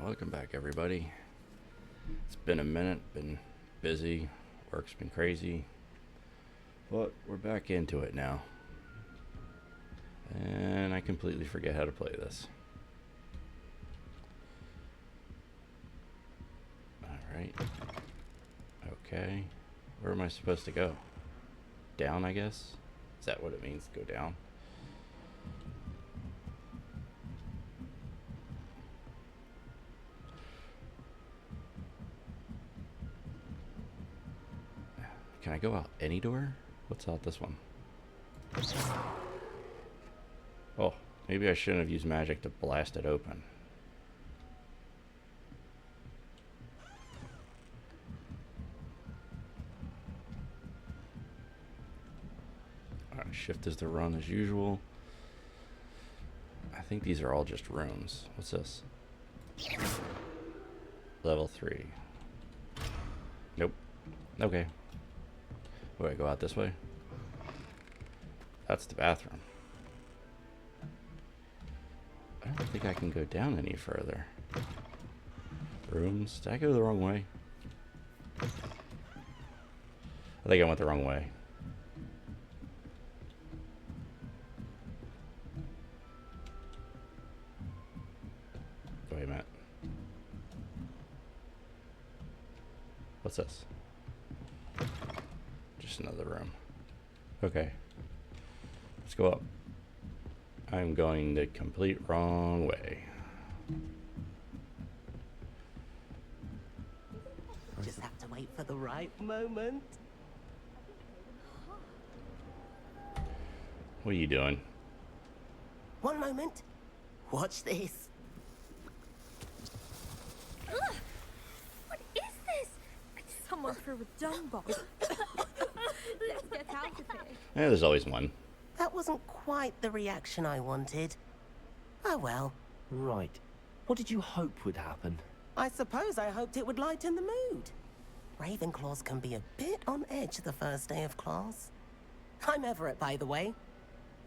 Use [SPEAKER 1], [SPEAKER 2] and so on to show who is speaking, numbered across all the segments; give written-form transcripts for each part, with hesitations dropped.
[SPEAKER 1] Welcome back, everybody. It's been a minute, been busy, work's been crazy, but we're back into it now. And I completely forget how to play this. Alright. Okay. Where am I supposed to go? Down, I guess? Is that what it means, go down? Can I go out any door? What's out this one? Oh, maybe I shouldn't have used magic to blast it open. Alright, shift is to run as usual. I think these are all just rooms. What's this? Level 3. Nope. Okay. Do I go out this way? That's the bathroom. I don't think I can go down any further. Rooms? Did I go the wrong way? I think I went the wrong way. Wait a minute. What's this? Just another room. Okay. Let's go up. I'm going the complete wrong way.
[SPEAKER 2] Just have to wait for the right moment.
[SPEAKER 1] What are you doing?
[SPEAKER 2] One moment. Watch this.
[SPEAKER 3] Ugh! What is this? Someone threw a dung bomb. Let's get out of here.
[SPEAKER 1] Yeah, there's always one.
[SPEAKER 2] That wasn't quite the reaction I wanted. Oh well.
[SPEAKER 4] Right. What did you hope would happen?
[SPEAKER 2] I suppose I hoped it would lighten the mood. Ravenclaws can be a bit on edge the first day of class. I'm Everett, by the way.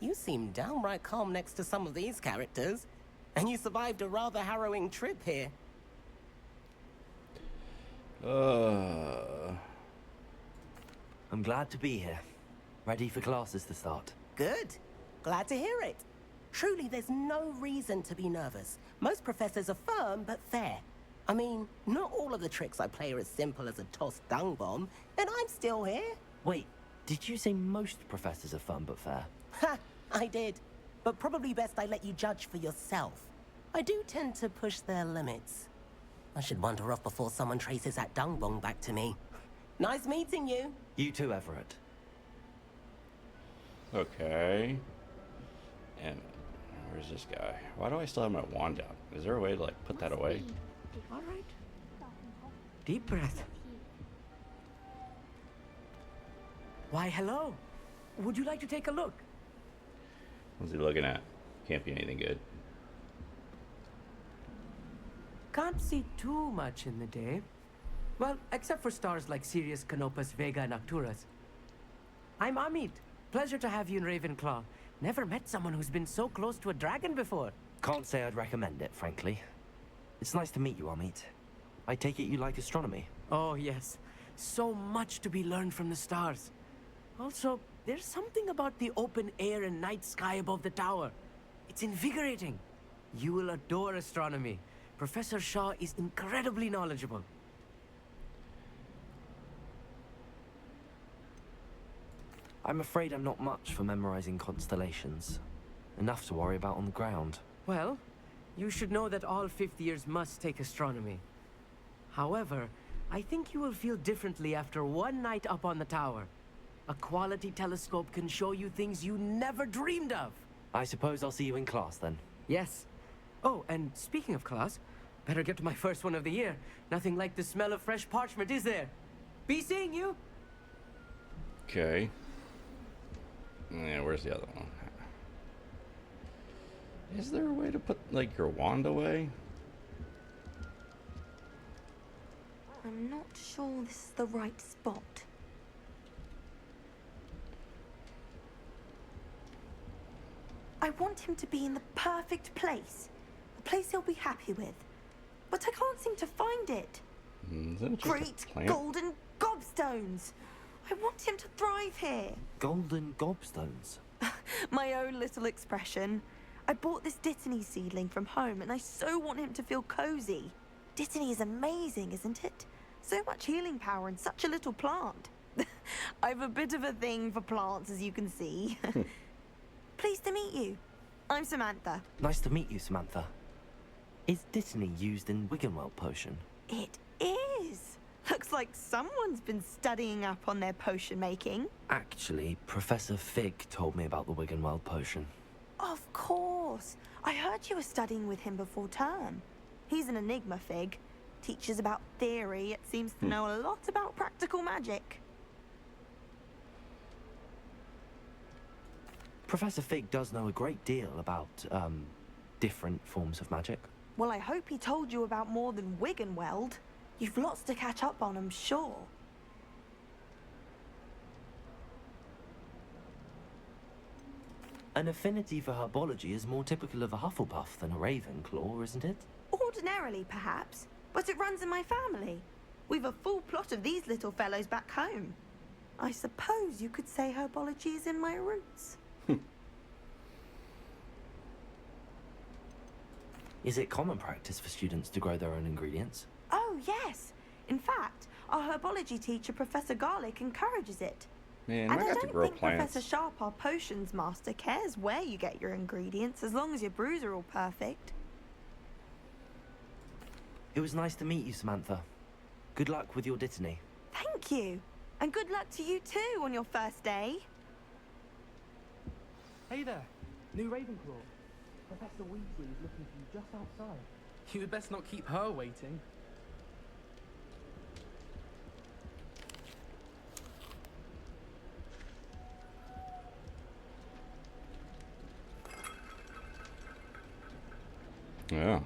[SPEAKER 2] You seem downright calm next to some of these characters. And you survived a rather harrowing trip here.
[SPEAKER 4] I'm glad to be here. Ready for classes to start.
[SPEAKER 2] Good. Glad to hear it. Truly, there's no reason to be nervous. Most professors are firm but fair. I mean, not all of the tricks I play are as simple as a tossed dung bomb, and I'm still here.
[SPEAKER 4] Wait, did you say most professors are fun but fair?
[SPEAKER 2] Ha! I did. But probably best I let you judge for yourself. I do tend to push their limits. I should wander off before someone traces that dung bomb back to me. Nice meeting you.
[SPEAKER 4] You too, Everett.
[SPEAKER 1] Okay. And where's this guy? Why do I still have my wand out? Is there a way to like put that away?
[SPEAKER 5] All right. Deep breath. Why, hello. Would you like to take a look?
[SPEAKER 1] What's he looking at? Can't be anything good.
[SPEAKER 5] Can't see too much in the day. Well, except for stars like Sirius, Canopus, Vega, and Arcturus. I'm Amit. Pleasure to have you in Ravenclaw. Never met someone who's been so close to a dragon before.
[SPEAKER 4] Can't say I'd recommend it, frankly. It's nice to meet you, Amit. I take it you like astronomy.
[SPEAKER 5] Oh, yes. So much to be learned from the stars. Also, there's something about the open air and night sky above the tower. It's invigorating. You will adore astronomy. Professor Shaw is incredibly knowledgeable.
[SPEAKER 4] I'm afraid I'm not much for memorizing constellations. Enough to worry about on the ground.
[SPEAKER 5] Well, you should know that all fifth years must take astronomy. However, I think you will feel differently after one night up on the tower. A quality telescope can show you things you never dreamed of.
[SPEAKER 4] I suppose I'll see you in class then.
[SPEAKER 5] Yes. Oh, and speaking of class, better get to my first one of the year. Nothing like the smell of fresh parchment, is there? Be seeing you.
[SPEAKER 1] Okay. Yeah, where's the other one? Is there a way to put, like, your wand away?
[SPEAKER 3] I'm not sure this is the right spot. I want him to be in the perfect place. A place he'll be happy with.
[SPEAKER 6] but I can't seem to find it.
[SPEAKER 1] Is that just a
[SPEAKER 6] Great
[SPEAKER 1] plant?
[SPEAKER 6] golden gobstones! I want him to thrive here.
[SPEAKER 4] Golden gobstones.
[SPEAKER 6] My own little expression. I bought this Dittany seedling from home and I so want him to feel cozy. Dittany is amazing, isn't it? So much healing power in such a little plant. I've a bit of a thing for plants, as you can see. Pleased to meet you. I'm Samantha.
[SPEAKER 4] Nice to meet you, Samantha. Is Dittany used in Wiggenweld potion?
[SPEAKER 6] It is. Looks like someone's been studying up on their potion making.
[SPEAKER 4] Actually, Professor Fig told me about the Wiggenweld potion.
[SPEAKER 6] Of course. I heard you were studying with him before term. He's an enigma, Fig. Teaches about theory, yet seems to know a lot about practical magic.
[SPEAKER 4] Professor Fig does know a great deal about, different forms of magic.
[SPEAKER 6] Well, I hope he told you about more than Wiggenweld. You've lots to catch up on, I'm sure.
[SPEAKER 4] An affinity for herbology is more typical of a Hufflepuff than a Ravenclaw, isn't it?
[SPEAKER 6] Ordinarily, perhaps, but it runs in my family. We've a full plot of these little fellows back home. I suppose you could say herbology is in my roots.
[SPEAKER 4] Is it common practice for students to grow their own ingredients?
[SPEAKER 6] Oh, yes. In fact, our herbology teacher, Professor Garlick, encourages it.
[SPEAKER 1] Man,
[SPEAKER 6] And
[SPEAKER 1] I
[SPEAKER 6] I
[SPEAKER 1] got to
[SPEAKER 6] don't
[SPEAKER 1] grow
[SPEAKER 6] think
[SPEAKER 1] plants.
[SPEAKER 6] Professor Sharp, our potions master, cares where you get your ingredients, as long as your brews are all perfect.
[SPEAKER 4] It was nice to meet you, Samantha. Good luck with your Dittany.
[SPEAKER 6] Thank you. And good luck to you too on your first day.
[SPEAKER 5] Hey there, new Ravenclaw. Professor Weasley is looking for you just outside. You had best not keep her waiting.
[SPEAKER 1] Yeah.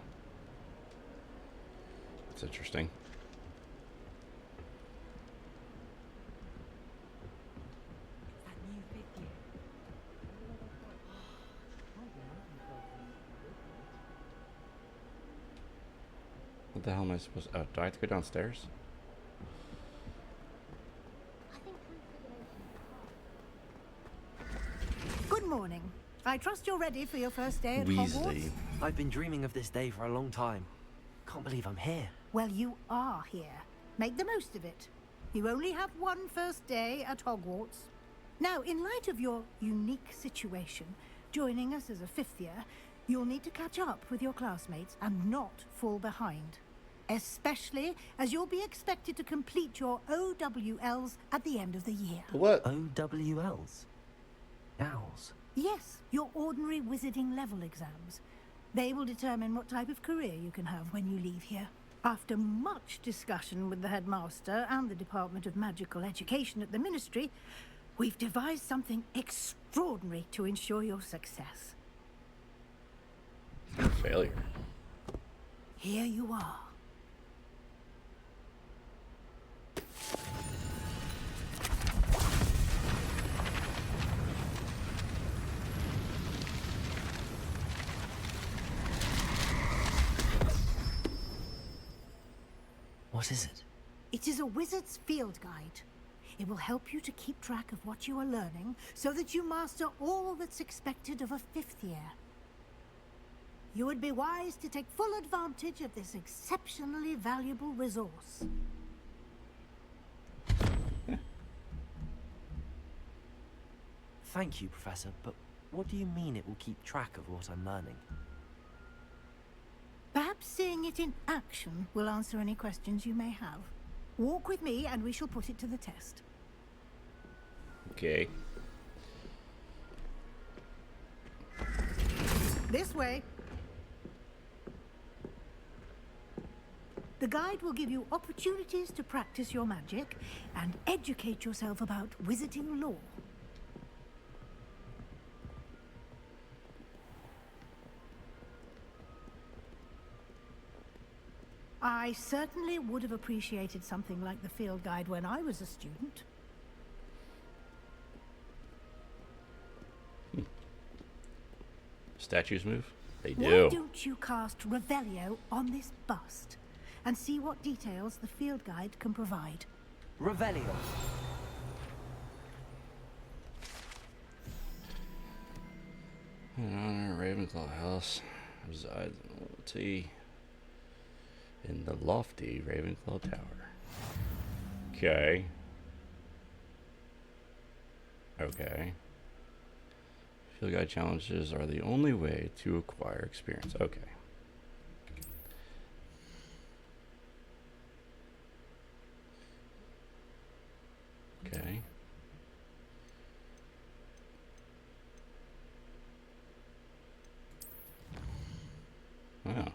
[SPEAKER 1] That's interesting.
[SPEAKER 3] That new fifth year.
[SPEAKER 1] What the hell am I supposed to... Oh, do I have to go downstairs?
[SPEAKER 7] Good morning. I trust you're ready for your first day at
[SPEAKER 1] Weasley.
[SPEAKER 7] Hogwarts.
[SPEAKER 4] I've been dreaming of this day for a long time. Can't believe I'm here.
[SPEAKER 7] Well, you are here. Make the most of it. You only have one first day at Hogwarts. Now, in light of your unique situation, joining us as a fifth year, you'll need to catch up with your classmates and not fall behind. Especially as you'll be expected to complete your OWLs at the end of the year.
[SPEAKER 1] What?
[SPEAKER 4] OWLs? Owls.
[SPEAKER 7] Yes, your ordinary wizarding level exams. They will determine what type of career you can have when you leave here. After much discussion with the headmaster and the Department of Magical Education at the Ministry, we've devised something extraordinary to ensure your success.
[SPEAKER 1] Failure.
[SPEAKER 7] Here you are.
[SPEAKER 4] What is it?
[SPEAKER 7] It is a wizard's field guide. It will help you to keep track of what you are learning so that you master all that's expected of a fifth year. You would be wise to take full advantage of this exceptionally valuable resource.
[SPEAKER 4] Thank you, Professor, but what do you mean it will keep track of what I'm learning?
[SPEAKER 7] Perhaps seeing it in action will answer any questions you may have. Walk with me and we shall put it to the test.
[SPEAKER 1] Okay.
[SPEAKER 7] This way. The guide will give you opportunities to practice your magic and educate yourself about wizarding lore. I certainly would have appreciated something like the field guide when I was a student.
[SPEAKER 1] Statues move? They
[SPEAKER 7] Why
[SPEAKER 1] do.
[SPEAKER 7] don't you cast Revelio on this bust and see what details the field guide can provide?
[SPEAKER 4] Revelio.
[SPEAKER 1] In honor of Ravenclaw House resides in the lofty Ravenclaw Tower. Okay. Okay. Field guide challenges are the only way to acquire experience. Okay. Okay. Wow.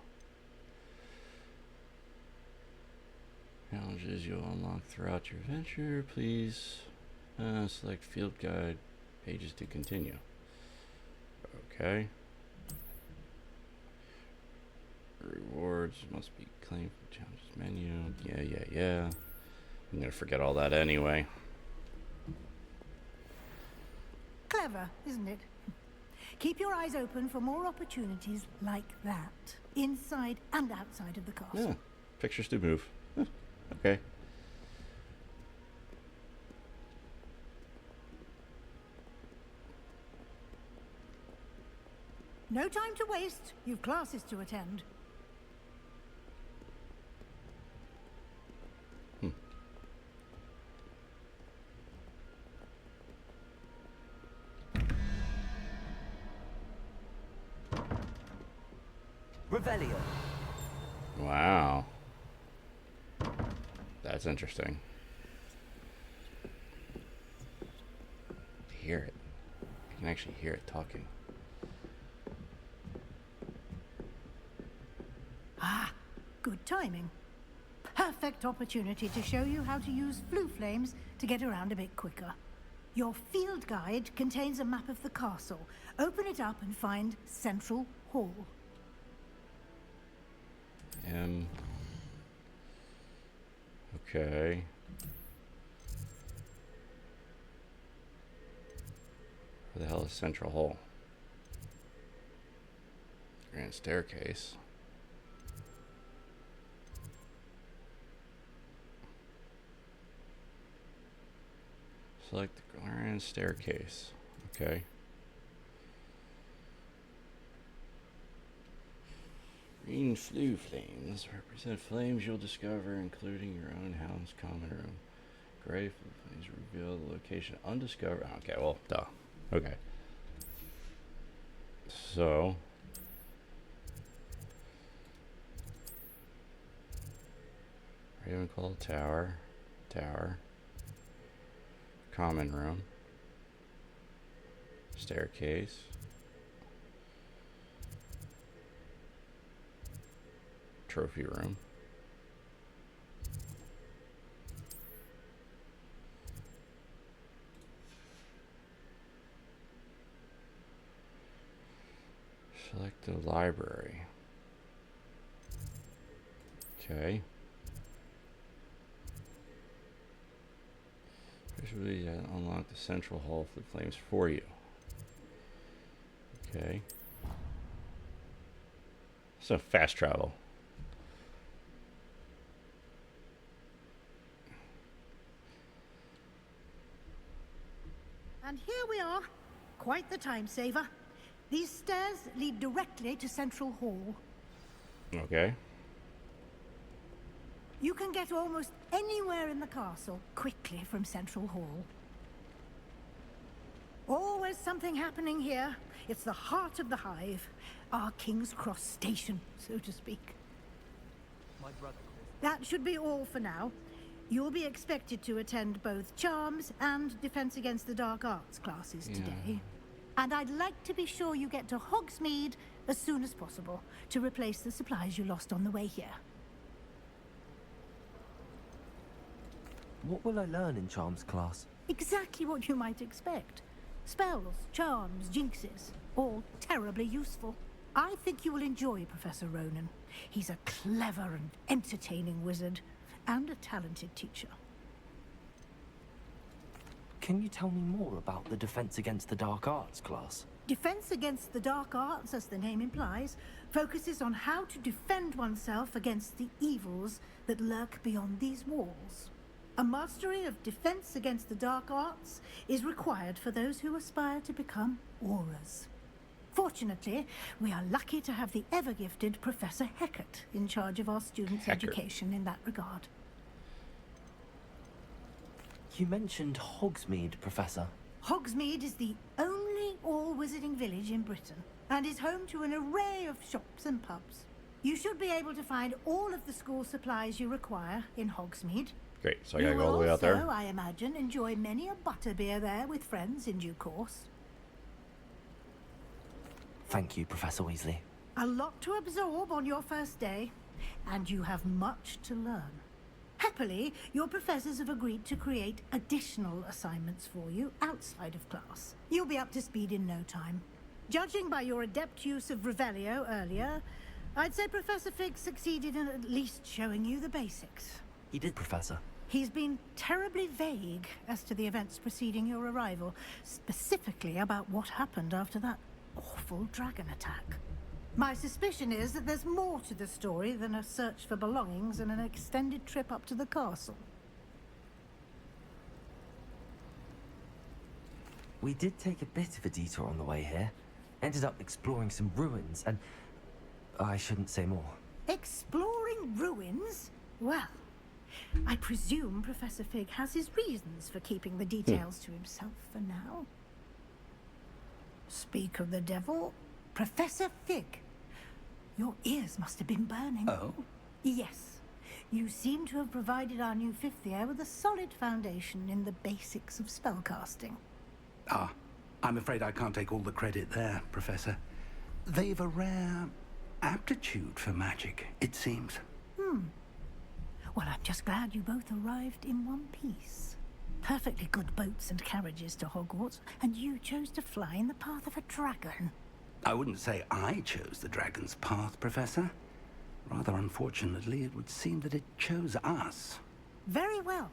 [SPEAKER 1] Challenges you'll unlock throughout your adventure. Please select field guide pages to continue. Okay. Rewards must be claimed from challenges menu. Yeah. I'm gonna forget all that anyway.
[SPEAKER 7] Clever, isn't it? Keep your eyes open for more opportunities like that, inside and outside of the castle.
[SPEAKER 1] Yeah. Pictures do move. Huh, okay.
[SPEAKER 7] No time to waste. You've classes to attend.
[SPEAKER 4] Revelio.
[SPEAKER 1] Wow. That's interesting. Hear it. You can actually hear it talking.
[SPEAKER 7] Ah, good timing. Perfect opportunity to show you how to use flue flames to get around a bit quicker. Your field guide contains a map of the castle. Open it up and find Central Hall.
[SPEAKER 1] Okay. Where the hell is Central Hall? Grand staircase. Select the grand staircase. Okay. Green flue flames represent flames you'll discover, including your own house common room. Gray flue flames reveal the location undiscovered. Okay, well, duh. Okay. So. Ravenclaw Tower. Common room. Staircase. Trophy room. Select the library. Okay. Visually unlock the central hall for the flames for you. Okay. So fast travel.
[SPEAKER 7] And here we are. Quite the time saver. These stairs lead directly to Central Hall.
[SPEAKER 1] Okay.
[SPEAKER 7] You can get almost anywhere in the castle quickly from Central Hall. Always something happening here. It's the heart of the hive. Our King's Cross station, so to speak.
[SPEAKER 4] My brother.
[SPEAKER 7] That should be all for now. You'll be expected to attend both Charms and Defense Against the Dark Arts classes today. And I'd like to be sure you get to Hogsmeade as soon as possible to replace the supplies you lost on the way here.
[SPEAKER 4] What will I learn in Charms class?
[SPEAKER 7] Exactly what you might expect. Spells, charms, jinxes, all terribly useful. I think you will enjoy Professor Ronan. He's a clever and entertaining wizard, and a talented teacher.
[SPEAKER 4] Can you tell me more about the Defense Against the Dark Arts class?
[SPEAKER 7] Defense against the dark arts, as the name implies, focuses on how to defend oneself against the evils that lurk beyond these walls. A mastery of defense against the dark arts is required for those who aspire to become auras. Fortunately, we are lucky to have the ever-gifted Professor Heckert in charge of our students' education in that regard.
[SPEAKER 4] You mentioned Hogsmeade, Professor.
[SPEAKER 7] Hogsmeade is the only all-wizarding village in Britain and is home to an array of shops and pubs. You should be able to find all of the school supplies you require in Hogsmeade.
[SPEAKER 1] Great, so I gotta go all the way out
[SPEAKER 7] You will
[SPEAKER 1] there.
[SPEAKER 7] also, I imagine, enjoy many a butterbeer there with friends in due course.
[SPEAKER 4] Thank you, Professor Weasley.
[SPEAKER 7] A lot to absorb on your first day, and you have much to learn. Happily, your professors have agreed to create additional assignments for you outside of class. You'll be up to speed in no time. Judging by your adept use of Revelio earlier, I'd say Professor Fig succeeded in at least showing you the basics.
[SPEAKER 4] He did, Professor.
[SPEAKER 7] He's been terribly vague as to the events preceding your arrival, specifically about what happened after that awful dragon attack. My suspicion is that there's more to the story than a search for belongings and an extended trip up to the castle.
[SPEAKER 4] We did take a bit of a detour on the way here. Ended up exploring some ruins and... I shouldn't say more.
[SPEAKER 7] Exploring ruins? Well, I presume Professor Fig has his reasons for keeping the details to himself for now. Speak of the devil, Professor Fig. Your ears must have been burning.
[SPEAKER 8] Oh?
[SPEAKER 7] Yes. You seem to have provided our new fifth year with a solid foundation in the basics of spellcasting.
[SPEAKER 8] Ah, I'm afraid I can't take all the credit there, Professor. They've a rare aptitude for magic, it seems.
[SPEAKER 7] Well, I'm just glad you both arrived in one piece. Perfectly good boats and carriages to Hogwarts, and you chose to fly in the path of a dragon.
[SPEAKER 8] I wouldn't say I chose the dragon's path, Professor. Rather unfortunately, it would seem that it chose us.
[SPEAKER 7] Very well.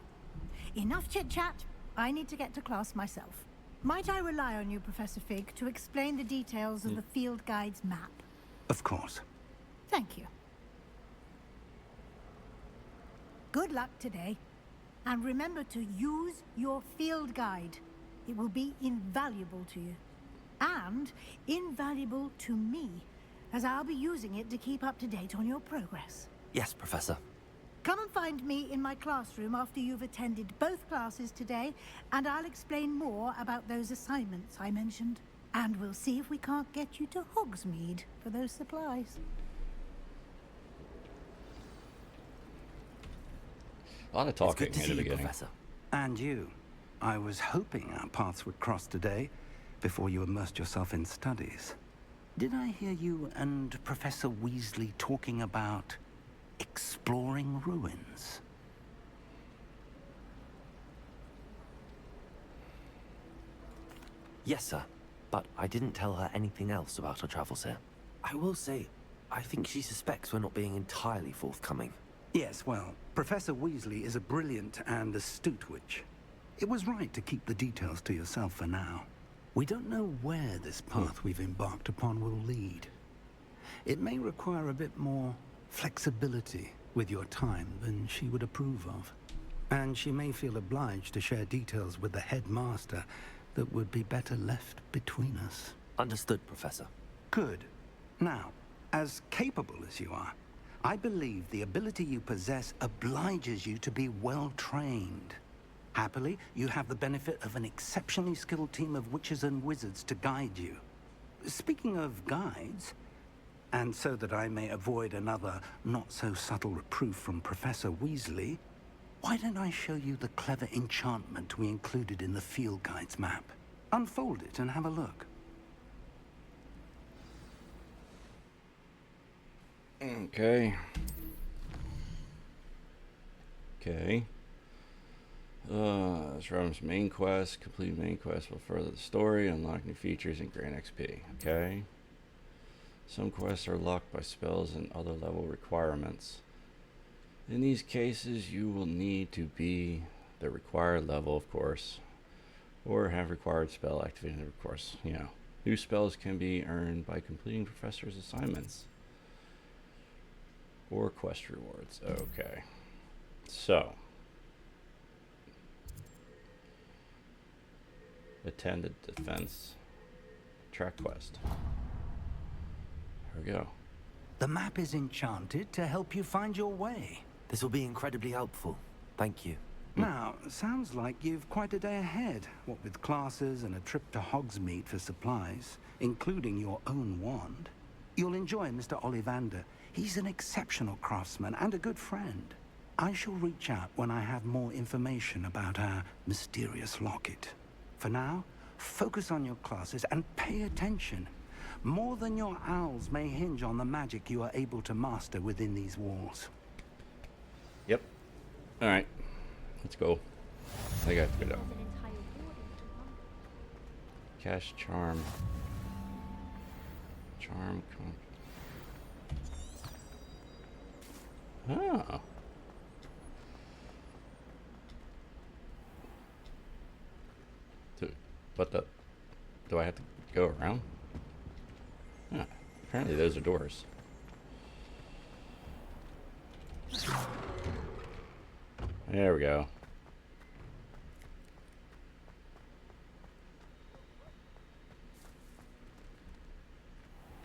[SPEAKER 7] Enough chit-chat. I need to get to class myself. Might I rely on you, Professor Fig, to explain the details of the field guide's map?
[SPEAKER 8] Of course.
[SPEAKER 7] Thank you. Good luck today. And remember to use your field guide. It will be invaluable to you. And invaluable to me, as I'll be using it to keep up to date on your progress.
[SPEAKER 4] Yes, Professor.
[SPEAKER 7] Come and find me in my classroom after you've attended both classes today, and I'll explain more about those assignments I mentioned. And we'll see if we can't get you to Hogsmeade for those supplies.
[SPEAKER 1] A lot of
[SPEAKER 4] It's
[SPEAKER 1] talking
[SPEAKER 4] good to
[SPEAKER 1] in
[SPEAKER 4] see
[SPEAKER 1] the
[SPEAKER 4] you,
[SPEAKER 1] beginning.
[SPEAKER 4] Professor.
[SPEAKER 8] And you. I was hoping our paths would cross today, before you immersed yourself in studies. Did I hear you and Professor Weasley talking about exploring ruins?
[SPEAKER 4] Yes, sir. But I didn't tell her anything else about our travels here. I will say, I think she suspects we're not being entirely forthcoming.
[SPEAKER 8] Yes, well, Professor Weasley is a brilliant and astute witch. It was right to keep the details to yourself for now. We don't know where this path we've embarked upon will lead. It may require a bit more flexibility with your time than she would approve of. And she may feel obliged to share details with the headmaster that would be better left between us.
[SPEAKER 4] Understood, Professor.
[SPEAKER 8] Good. Now, as capable as you are, I believe the ability you possess obliges you to be well trained. Happily, you have the benefit of an exceptionally skilled team of witches and wizards to guide you. Speaking of guides, and so that I may avoid another not-so-subtle reproof from Professor Weasley, why don't I show you the clever enchantment we included in the field guide's map? Unfold it and have a look.
[SPEAKER 1] Okay. Okay. This room's main quest. Complete main quest will further the story, unlock new features, and grant XP. Okay. Some quests are locked by spells and other level requirements. In these cases, you will need to be the required level, of course, or have required spell activation, of course, you know. New spells can be earned by completing professor's assignments or quest rewards. Okay. So, attend the defense track quest. Here we go.
[SPEAKER 8] The map is enchanted to help you find your way.
[SPEAKER 4] This will be incredibly helpful. Thank you.
[SPEAKER 8] Now, sounds like you've quite a day ahead, what with classes and a trip to Hogsmeade for supplies, including your own wand. You'll enjoy Mr. Ollivander. He's an exceptional craftsman and a good friend. I shall reach out when I have more information about our mysterious locket. For now, focus on your classes and pay attention. More than your owls may hinge on the magic you are able to master within these walls.
[SPEAKER 1] Yep. All right. Let's go. I think I have to go down.
[SPEAKER 3] There's an entire building to run.
[SPEAKER 1] Cash charm. Charm. Oh. What the? Do I have to go around? Huh. Apparently those are doors. There we go.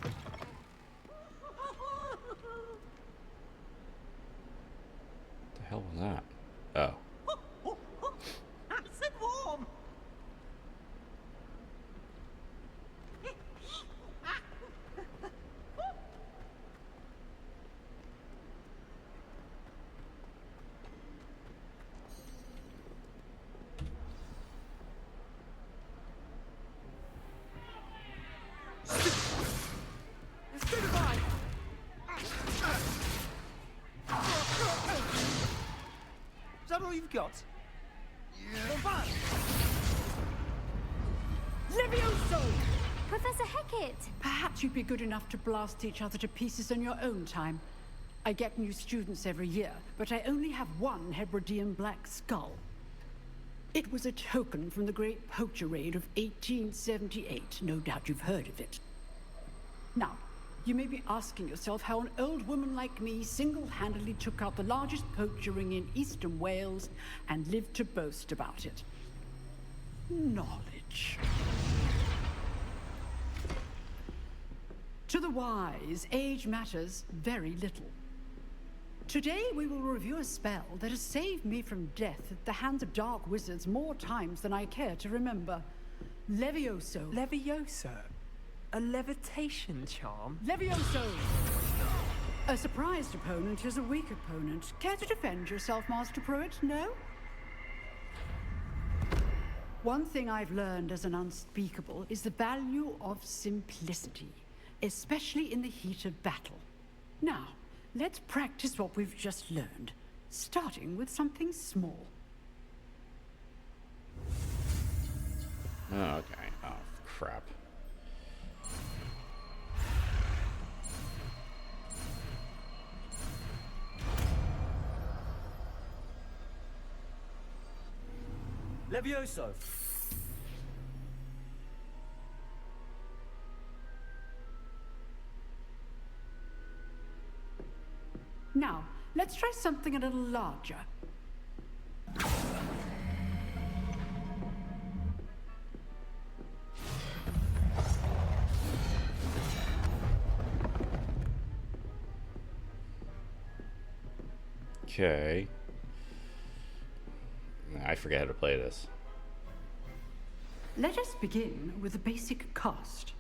[SPEAKER 1] What the hell was that? Oh.
[SPEAKER 2] Nice and warm.
[SPEAKER 5] Is that all you've got?
[SPEAKER 7] Levioso!
[SPEAKER 3] Professor Hecat!
[SPEAKER 9] Perhaps you'd be good enough to blast each other to pieces in your own time. I get new students every year, but I only have one Hebridean black skull. It was a token from the Great Poacher Raid of 1878. No doubt you've heard of it. Now, you may be asking yourself how an old woman like me single-handedly took out the largest poacher ring in eastern Wales and lived to boast about it. Knowledge. To the wise, age matters very little. Today we will review a spell that has saved me from death at the hands of dark wizards more times than I care to remember. Levioso.
[SPEAKER 5] Levioso? A levitation charm?
[SPEAKER 9] Levioso! A surprised opponent is a weak opponent. Care to defend yourself, Master Pruitt? No? One thing I've learned as an unspeakable is the value of simplicity, especially in the heat of battle. Now, let's practice what we've just learned, starting with something small.
[SPEAKER 1] Oh, okay. Oh, crap.
[SPEAKER 5] Levioso!
[SPEAKER 9] Now, let's try something a little larger.
[SPEAKER 1] Okay. I forget how to play this.
[SPEAKER 9] Let us begin with the basic cast.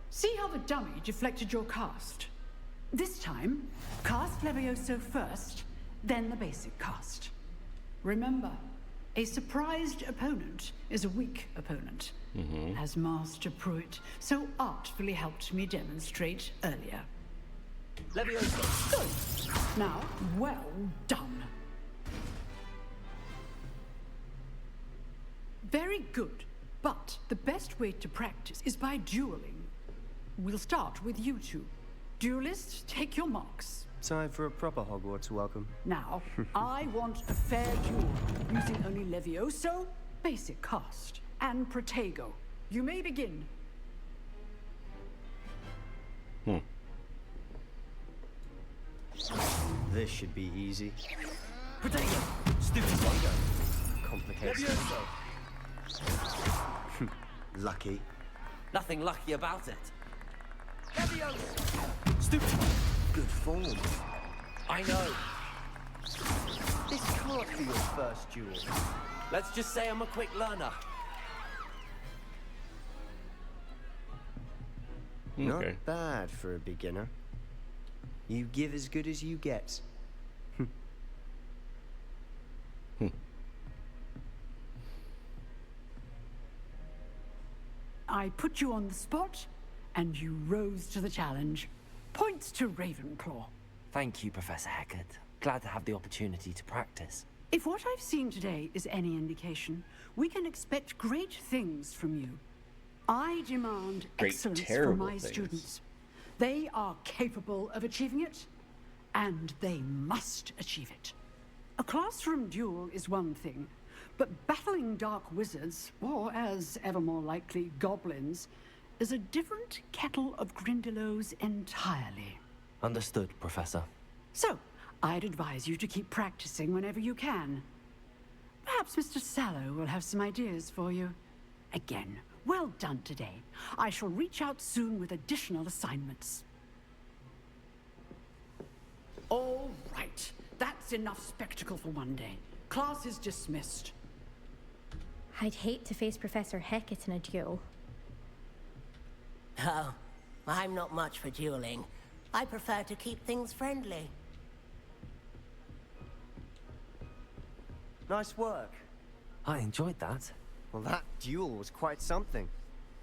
[SPEAKER 9] See how the dummy deflected your cast? This time, cast Levioso first, then the basic cast. Remember, a surprised opponent is a weak opponent, as Master Pruitt so artfully helped me demonstrate earlier.
[SPEAKER 5] Levioso!
[SPEAKER 9] Good. Now, well done. Very good, but the best way to practice is by dueling. We'll start with you two. Duelists, take your marks.
[SPEAKER 10] Time for a proper Hogwarts welcome.
[SPEAKER 9] Now, I want a fair duel, using only Levioso, basic cast. and Protego. You may begin.
[SPEAKER 10] This should be easy.
[SPEAKER 4] Protego! Stupid one.
[SPEAKER 10] Complicated. Lucky.
[SPEAKER 4] Nothing lucky about it. Stupid one.
[SPEAKER 10] Good form.
[SPEAKER 4] I know.
[SPEAKER 10] This can't be your first duel.
[SPEAKER 4] Let's just say I'm a quick learner.
[SPEAKER 1] Okay.
[SPEAKER 10] Not bad for a beginner. You give as good as you get.
[SPEAKER 9] I put you on the spot, and you rose to the challenge. Points to Ravenclaw.
[SPEAKER 4] Thank you, Professor Hecat. Glad to have the opportunity to practice.
[SPEAKER 9] If what I've seen today is any indication, we can expect great things from you. I demand
[SPEAKER 1] Great,
[SPEAKER 9] excellence from
[SPEAKER 1] terrible
[SPEAKER 9] my
[SPEAKER 1] things.
[SPEAKER 9] students. They are capable of achieving it, and they must achieve it. A classroom duel is one thing, but battling dark wizards, or as ever more likely, goblins, is a different kettle of Grindylows entirely.
[SPEAKER 4] Understood, Professor.
[SPEAKER 9] So, I'd advise you to keep practicing whenever you can. Perhaps Mr. Sallow will have some ideas for you. Again, well done today. I shall reach out soon with additional assignments. All right. That's enough spectacle for one day. Class is dismissed.
[SPEAKER 3] I'd hate to face Professor Hecat in a duel.
[SPEAKER 2] Oh, I'm not much for dueling. I prefer to keep things friendly.
[SPEAKER 10] Nice work.
[SPEAKER 4] I enjoyed that.
[SPEAKER 10] Well, that duel was quite something.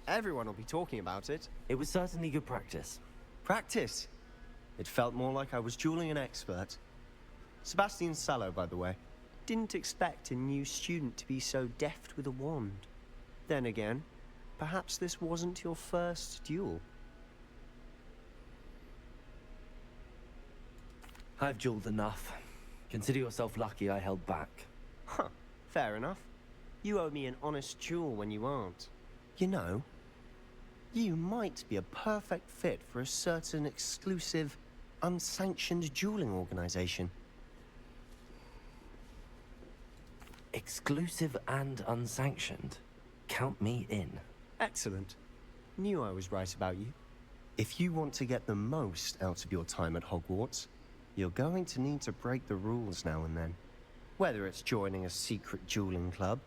[SPEAKER 10] Everyone will be talking about it.
[SPEAKER 4] It was certainly good practice.
[SPEAKER 10] Practice. It felt more like I was dueling an expert. Sebastian Sallow, by the way. Didn't expect a new student to be so deft with a wand. Then again, perhaps this wasn't your first duel.
[SPEAKER 4] I've dueled enough. Consider yourself lucky I held back.
[SPEAKER 10] Huh, fair enough. You owe me an honest duel when you aren't. You know, you might be a perfect fit for a certain exclusive, unsanctioned dueling organization.
[SPEAKER 4] Exclusive and unsanctioned. Count me in.
[SPEAKER 10] Excellent. Knew I was right about you. If you want to get the most out of your time at Hogwarts, you're going to need to break the rules now and then. Whether it's joining a secret dueling club,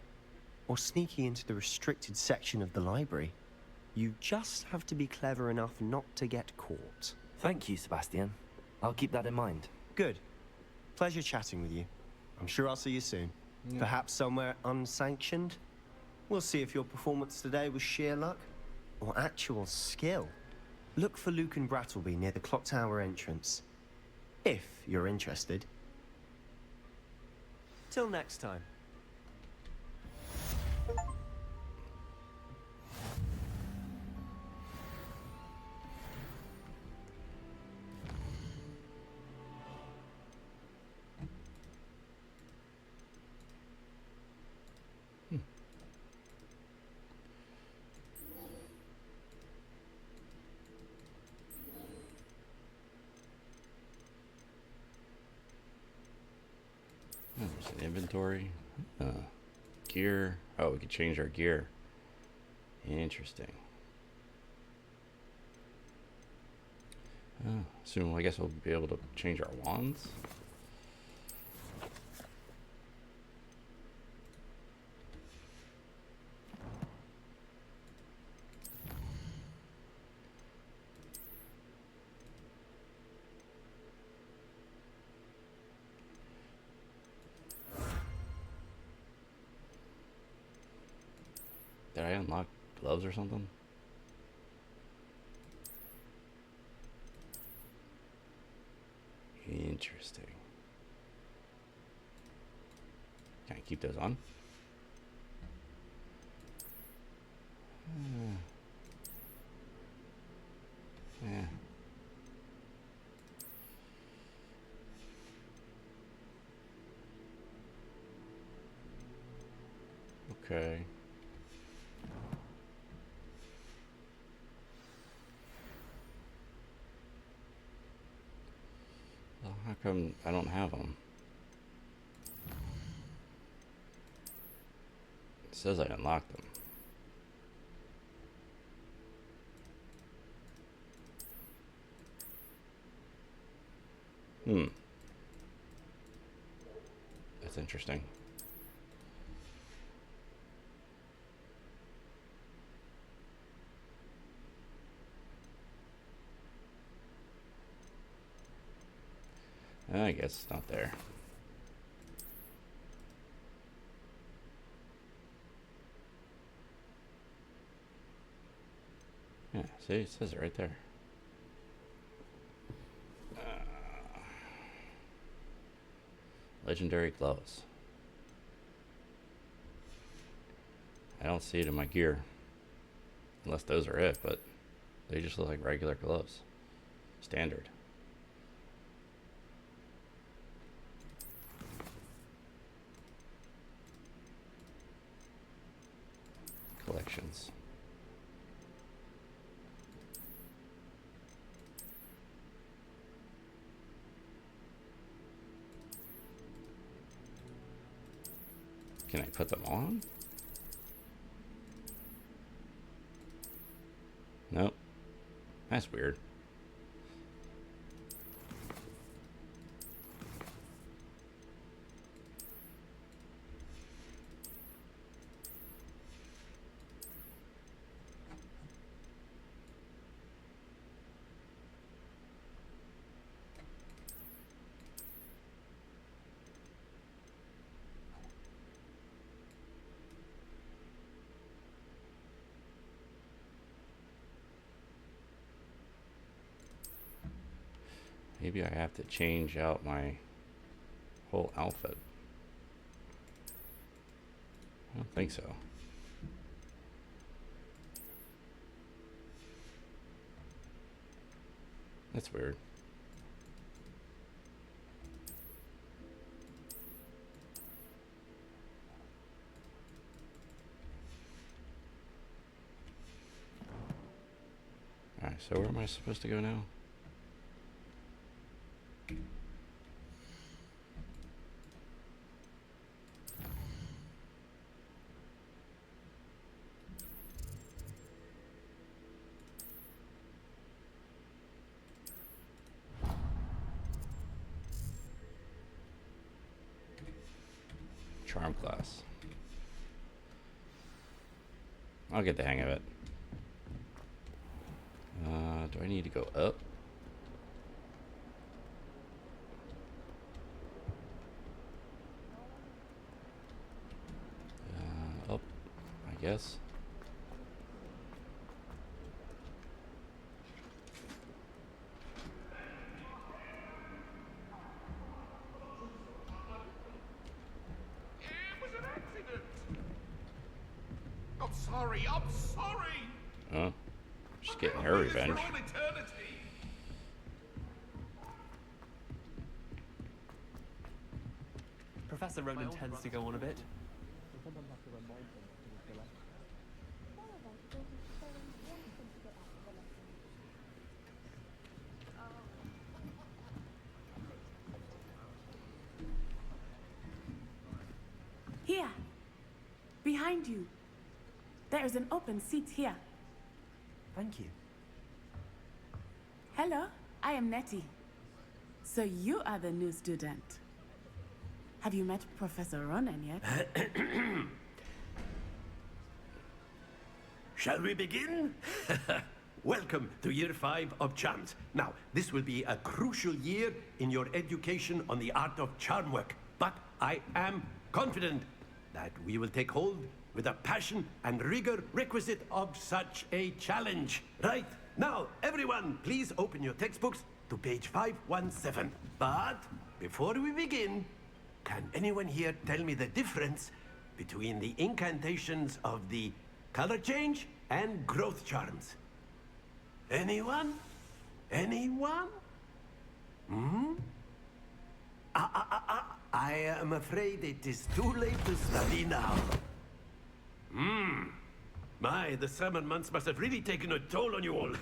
[SPEAKER 10] or sneaking into the restricted section of the library, you just have to be clever enough not to get caught.
[SPEAKER 4] Thank you, Sebastian. I'll keep that in mind.
[SPEAKER 10] Good. Pleasure chatting with you. I'm sure I'll see you soon. Perhaps somewhere unsanctioned? We'll see if your performance today was sheer luck or actual skill. Look for Luke and Brattleby near the clock tower entrance. If you're interested. Till next time.
[SPEAKER 1] Oh, there's an inventory. Gear. Oh, we could change our gear. Interesting. Soon, I guess we'll be able to change our wands. Did I unlock gloves or something? Interesting. Can I keep those on? Yeah. Okay. How come I don't have them? It says I unlocked them. That's interesting. I guess it's not there. Yeah, see, it says it right there. Legendary gloves. I don't see it in my gear. Unless those are it, but they just look like regular gloves. Standard. Collections. Can I put them on? Nope. That's weird. Maybe I have to change out my whole outfit. I don't think so. That's weird. Alright, so where am I supposed to go now? Charm class. I'll get the hang of it. Do I need to go up? Up, I guess.
[SPEAKER 11] I'm sorry.
[SPEAKER 1] Oh, she's getting her revenge.
[SPEAKER 12] Professor Ronan tends to go on a bit.
[SPEAKER 13] Here, behind you. There is an open seat here.
[SPEAKER 12] Thank you.
[SPEAKER 13] Hello, I am Nettie. So you are the new student. Have you met Professor Ronan yet?
[SPEAKER 14] Shall we begin? Welcome to Year 5 of Charms. Now, this will be a crucial year in your education on the art of charm work. But I am confident that we will take hold with a passion and rigor requisite of such a challenge. Right, now, everyone, please open your textbooks to page 517. But before we begin, can anyone here tell me the difference between the incantations of the color change and growth charms? Anyone? Anyone? Hmm? I am afraid it is too late to study now. My, the summer months must have really taken a toll on you all.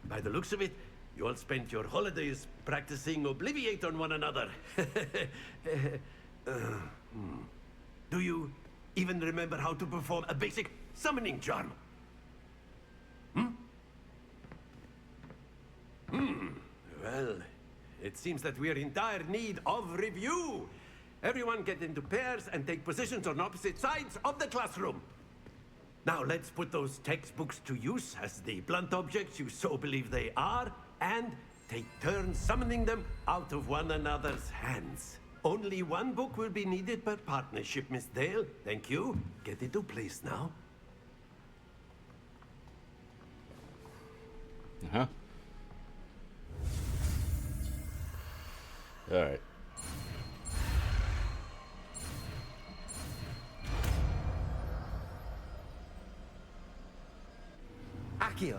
[SPEAKER 14] By the looks of it, You all spent your holidays practicing Obliviate on one another. Do you even remember how to perform a basic summoning charm? Well, it seems that we're in dire need of review. Everyone get into pairs and take positions on opposite sides of the classroom. Now let's put those textbooks to use as the blunt objects you so believe they are, and take turns summoning them out of one another's hands. Only one book will be needed per partnership, Miss Dale. Thank you. Get into place now.
[SPEAKER 1] Uh-huh. All right.
[SPEAKER 5] Akio.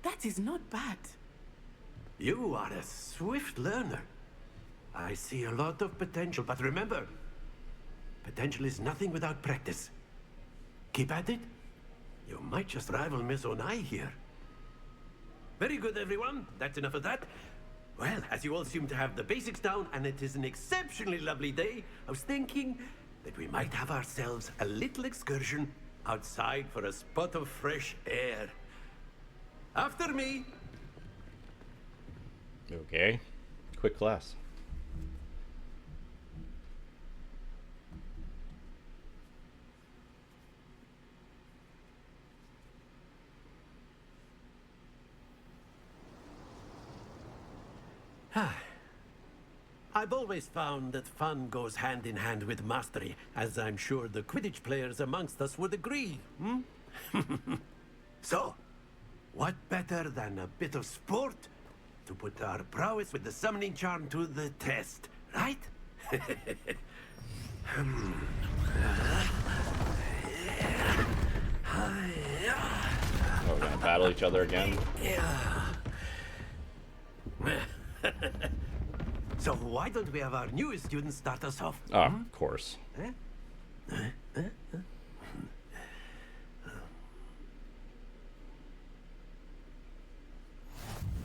[SPEAKER 13] That is not bad.
[SPEAKER 14] You are a swift learner. I see a lot of potential, but remember, potential is nothing without practice. Keep at it. You might just rival Miss Onai here. Very good, everyone. That's enough of that. Well, as you all seem to have the basics down, and it is an exceptionally lovely day, I was thinking that we might have ourselves a little excursion outside for a spot of fresh air. After me.
[SPEAKER 1] Okay. Quick class.
[SPEAKER 14] I've always found that fun goes hand in hand with mastery, as I'm sure the Quidditch players amongst us would agree, So, what better than a bit of sport to put our prowess with the summoning charm to the test, right?
[SPEAKER 1] Oh, we're gonna battle each other again?
[SPEAKER 14] So why don't we have our newest student start us off?
[SPEAKER 1] Oh, of course.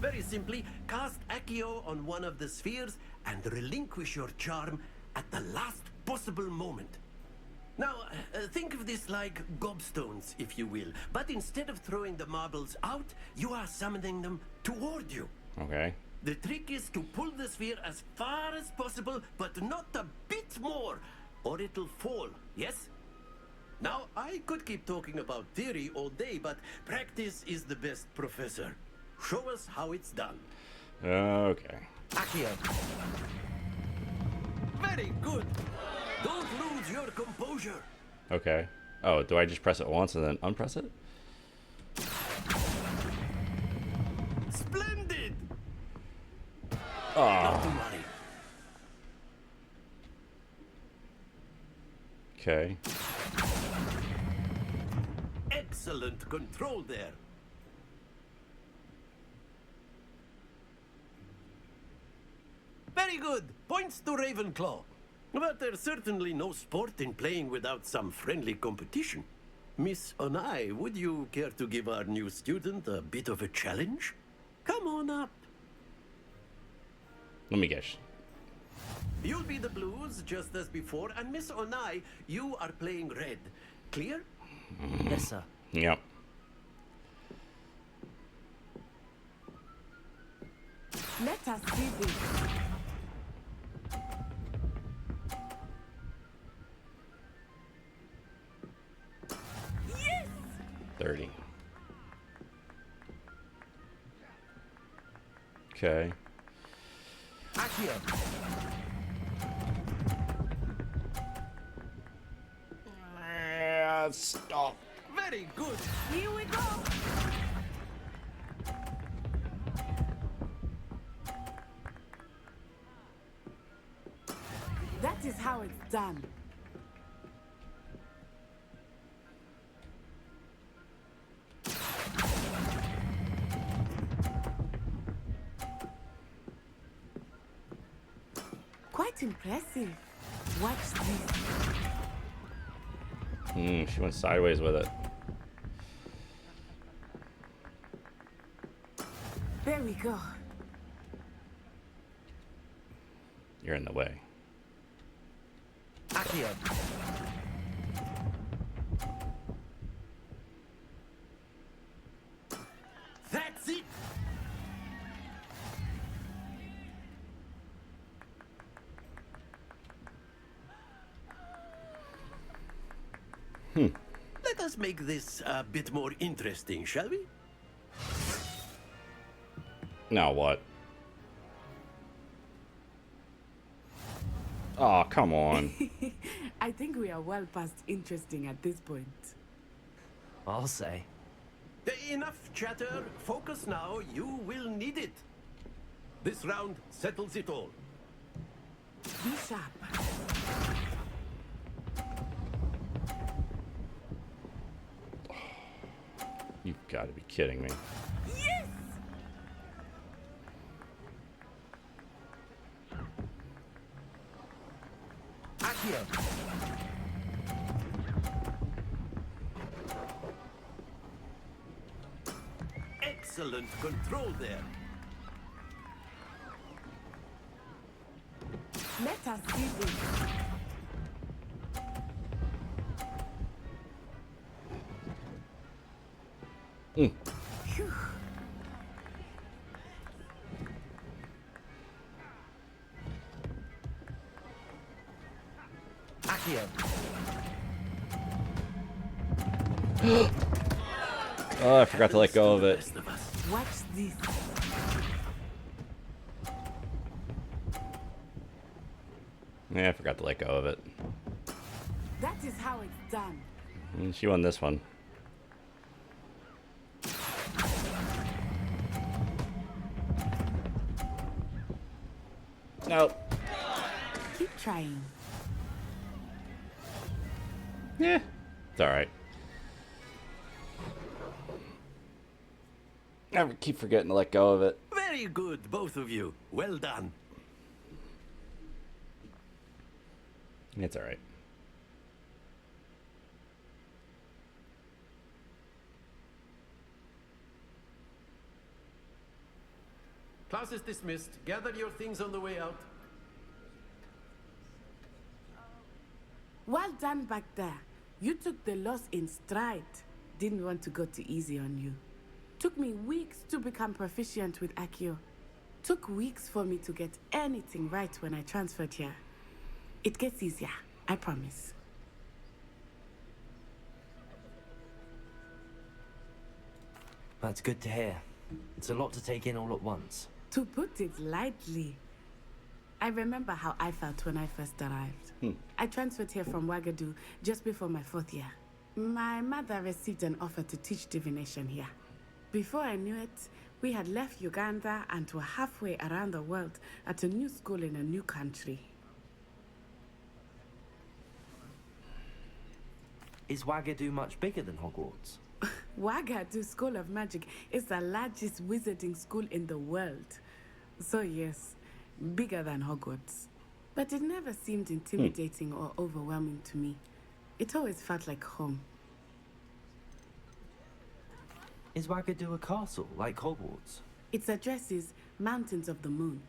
[SPEAKER 14] Very simply, cast Accio on one of the spheres and relinquish your charm at the last possible moment. Now, think of this like gobstones, if you will. But instead of throwing the marbles out, you are summoning them toward you.
[SPEAKER 1] Okay.
[SPEAKER 14] The trick is to pull the sphere as far as possible, but not a bit more, or it'll fall, yes? Now, I could keep talking about theory all day, but practice is the best professor. Show us how it's done.
[SPEAKER 1] Okay.
[SPEAKER 5] Akio.
[SPEAKER 14] Very good. Don't lose your composure.
[SPEAKER 1] Okay. Oh, do I just press it once and then unpress it?
[SPEAKER 14] Splendid.
[SPEAKER 1] Oh.
[SPEAKER 14] Not to worry.
[SPEAKER 1] Okay.
[SPEAKER 14] Excellent control there. Very good. Points to Ravenclaw. But there's certainly no sport in playing without some friendly competition. Miss Onai, would you care to give our new student a bit of a challenge? Come on up.
[SPEAKER 1] Let me guess.
[SPEAKER 14] You'll be the blues, just as before, and Miss Onai, you are playing red. Clear?
[SPEAKER 5] Yes, sir.
[SPEAKER 1] Yep.
[SPEAKER 13] Let us see this. Yes!
[SPEAKER 1] 30. Okay.
[SPEAKER 5] Akio.
[SPEAKER 1] Stop.
[SPEAKER 14] Very good.
[SPEAKER 13] Here we go. That is how it's done. Quite impressive. Watch this.
[SPEAKER 1] She went sideways with it.
[SPEAKER 13] There we go.
[SPEAKER 1] You're in the way.
[SPEAKER 4] Accio.
[SPEAKER 14] That's it! Let us make this a bit more interesting, shall we?
[SPEAKER 1] Now what? Oh, come on.
[SPEAKER 13] I think we are well past interesting at this point.
[SPEAKER 4] I'll say.
[SPEAKER 14] Enough chatter. Focus now. You will need it. This round settles it all.
[SPEAKER 13] Be sharp.
[SPEAKER 1] You've got to be kidding me.
[SPEAKER 13] Yes!
[SPEAKER 4] Accio.
[SPEAKER 14] Excellent control there.
[SPEAKER 13] Let us see this.
[SPEAKER 1] Mm.
[SPEAKER 13] Phew.
[SPEAKER 4] Accio.
[SPEAKER 1] Oh, I forgot to let go of it.
[SPEAKER 13] Watch this.
[SPEAKER 1] Yeah, I forgot to let go of it.
[SPEAKER 13] That is how it's done.
[SPEAKER 1] And she won this one. Nope.
[SPEAKER 13] Keep trying.
[SPEAKER 1] Yeah, it's alright. I keep forgetting to let go of it.
[SPEAKER 14] Very good, both of you. Well done.
[SPEAKER 1] It's alright.
[SPEAKER 14] Class is dismissed. Gather your things on the way out.
[SPEAKER 13] Well done back there. You took the loss in stride. Didn't want to go too easy on you. Took me weeks to become proficient with Accio. Took weeks for me to get anything right when I transferred here. It gets easier, I promise.
[SPEAKER 4] That's good to hear. It's a lot to take in all at once.
[SPEAKER 13] To put it lightly, I remember how I felt when I first arrived. I transferred here from Wagadu just before my 4th year. My mother received an offer to teach divination here. Before I knew it, we had left Uganda and were halfway around the world at a new school in a new country.
[SPEAKER 4] Is Wagadu much bigger than Hogwarts?
[SPEAKER 13] Wagadu School of Magic is the largest wizarding school in the world. So yes, bigger than Hogwarts. But it never seemed intimidating or overwhelming to me. It always felt like home.
[SPEAKER 4] Is Wagadu a castle, like Hogwarts?
[SPEAKER 13] Its address is Mountains of the Moon.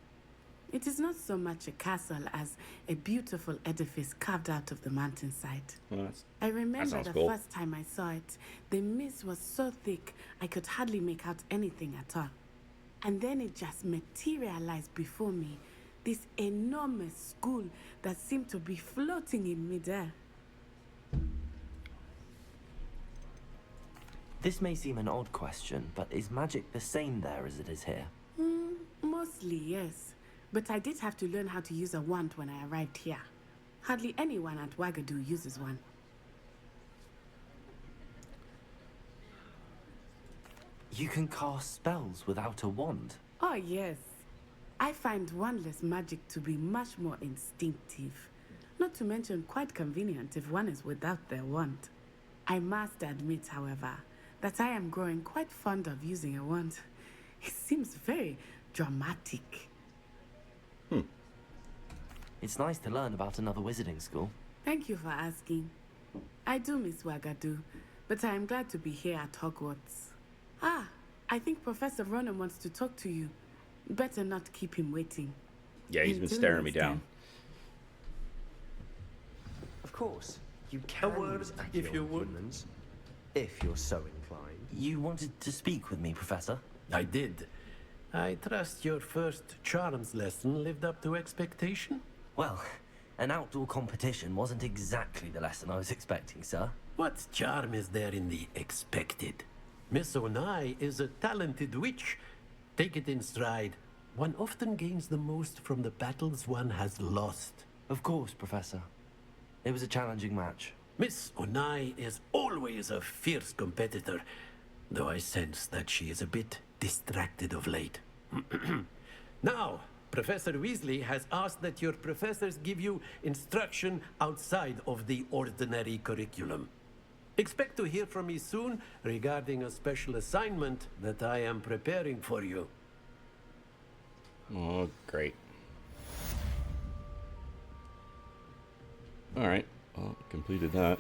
[SPEAKER 13] It is not so much a castle as a beautiful edifice carved out of the mountainside.
[SPEAKER 1] Well,
[SPEAKER 13] I remember
[SPEAKER 1] sounds
[SPEAKER 13] the
[SPEAKER 1] cool.
[SPEAKER 13] first time I saw it, the mist was so thick I could hardly make out anything at all. And then it just materialized before me, this enormous school that seemed to be floating in midair.
[SPEAKER 4] This may seem an odd question, but is magic the same there as it is here?
[SPEAKER 13] Mostly, yes. But I did have to learn how to use a wand when I arrived here. Hardly anyone at Wagadu uses one.
[SPEAKER 4] You can cast spells without a wand.
[SPEAKER 13] Oh, yes. I find wandless magic to be much more instinctive. Not to mention quite convenient if one is without their wand. I must admit, however, that I am growing quite fond of using a wand. It seems very dramatic.
[SPEAKER 4] It's nice to learn about another wizarding school.
[SPEAKER 13] Thank you for asking. I do miss Wagadu, but I am glad to be here at Hogwarts. Ah, I think Professor Ronan wants to talk to you. Better not keep him waiting.
[SPEAKER 1] Yeah, he's been
[SPEAKER 13] Until
[SPEAKER 1] staring me
[SPEAKER 13] next
[SPEAKER 1] down.
[SPEAKER 13] time.
[SPEAKER 10] Of course, you can
[SPEAKER 14] word,
[SPEAKER 10] use
[SPEAKER 14] if you would.
[SPEAKER 10] humans, if you're so inclined.
[SPEAKER 4] You wanted to speak with me, Professor?
[SPEAKER 14] I did. I trust your first charms lesson lived up to expectation?
[SPEAKER 4] Well, an outdoor competition wasn't exactly the lesson I was expecting, sir.
[SPEAKER 14] What charm is there in the expected? Miss Onai is a talented witch. Take it in stride. One often gains the most from the battles one has lost.
[SPEAKER 4] Of course, Professor. It was a challenging match.
[SPEAKER 14] Miss Onai is always a fierce competitor, though I sense that she is a bit distracted of late. Now, Professor Weasley has asked that your professors give you instruction outside of the ordinary curriculum. Expect to hear from me soon regarding a special assignment that I am preparing for you.
[SPEAKER 1] Oh, great. Alright, well, completed that.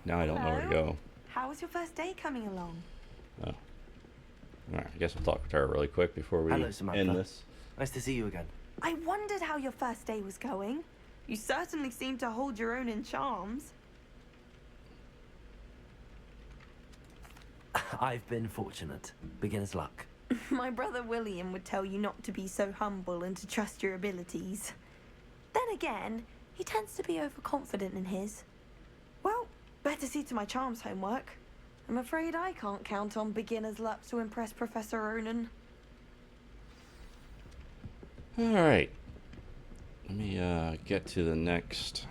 [SPEAKER 1] Now I don't know where to go.
[SPEAKER 6] How was your first day coming along?
[SPEAKER 1] Oh. Alright, I guess I'll talk to her really quick before we
[SPEAKER 4] Hello, Samantha.
[SPEAKER 1] end this.
[SPEAKER 4] Nice to see you again.
[SPEAKER 6] I wondered how your first day was going. You certainly seem to hold your own in charms.
[SPEAKER 4] I've been fortunate. Beginner's luck.
[SPEAKER 6] My brother William would tell you not to be so humble and to trust your abilities. Then again, he tends to be overconfident in his. Well, better see to my charms homework. I'm afraid I can't count on beginner's luck to impress Professor Ronan.
[SPEAKER 1] Alright. Let me get to the next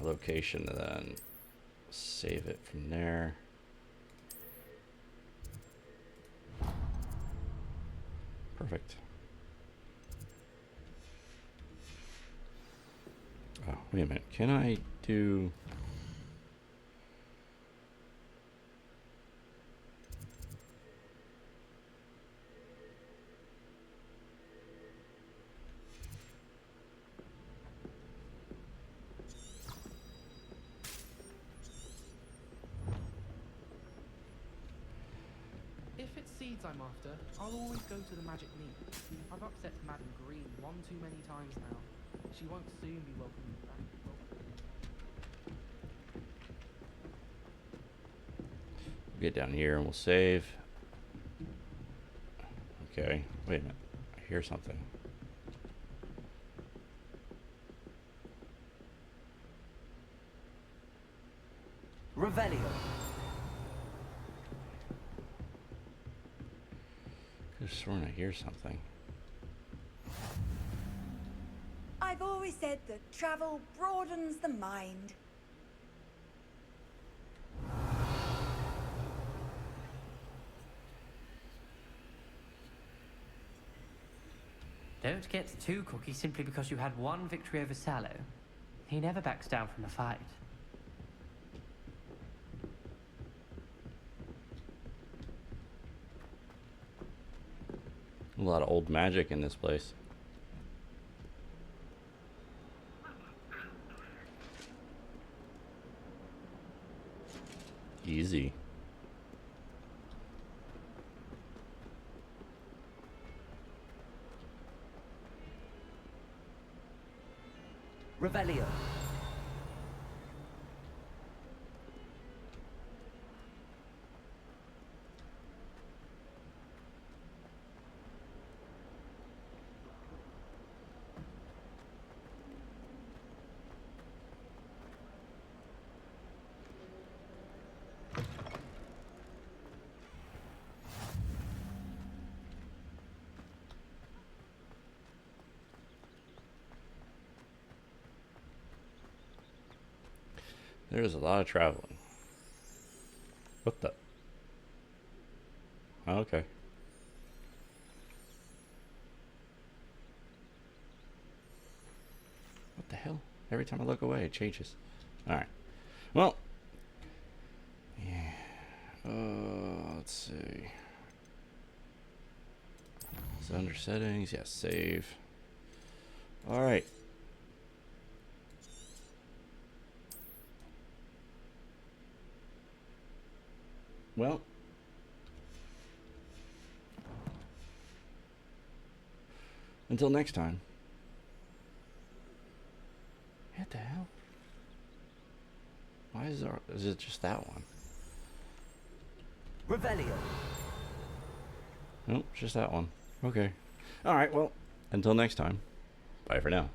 [SPEAKER 1] location and then save it from there. Perfect. Oh, wait a minute. Can I do...
[SPEAKER 12] If it's seeds I'm after, I'll always go to the magic meat. I've upset Madam Green one too many times now. She won't soon be welcoming me back.
[SPEAKER 1] Get down here and we'll save. Okay, wait a minute. I hear something.
[SPEAKER 4] Revelio.
[SPEAKER 1] Could have sworn I hear something.
[SPEAKER 15] I've always said that travel broadens the mind.
[SPEAKER 16] Don't get too cocky simply because you had one victory over Sallow. He never backs down from a fight.
[SPEAKER 1] A lot of old magic in this place. Easy.
[SPEAKER 4] Revelio.
[SPEAKER 1] There's a lot of traveling. What the? Oh, okay. What the hell? Every time I look away, it changes. Alright. Well. Yeah. Let's see. Is it under settings? Yes, save. Alright. Well, until next time. What the hell? Why is it just that one?
[SPEAKER 5] Revelio.
[SPEAKER 1] Nope, just that one. Okay. Alright, well, until next time. Bye for now.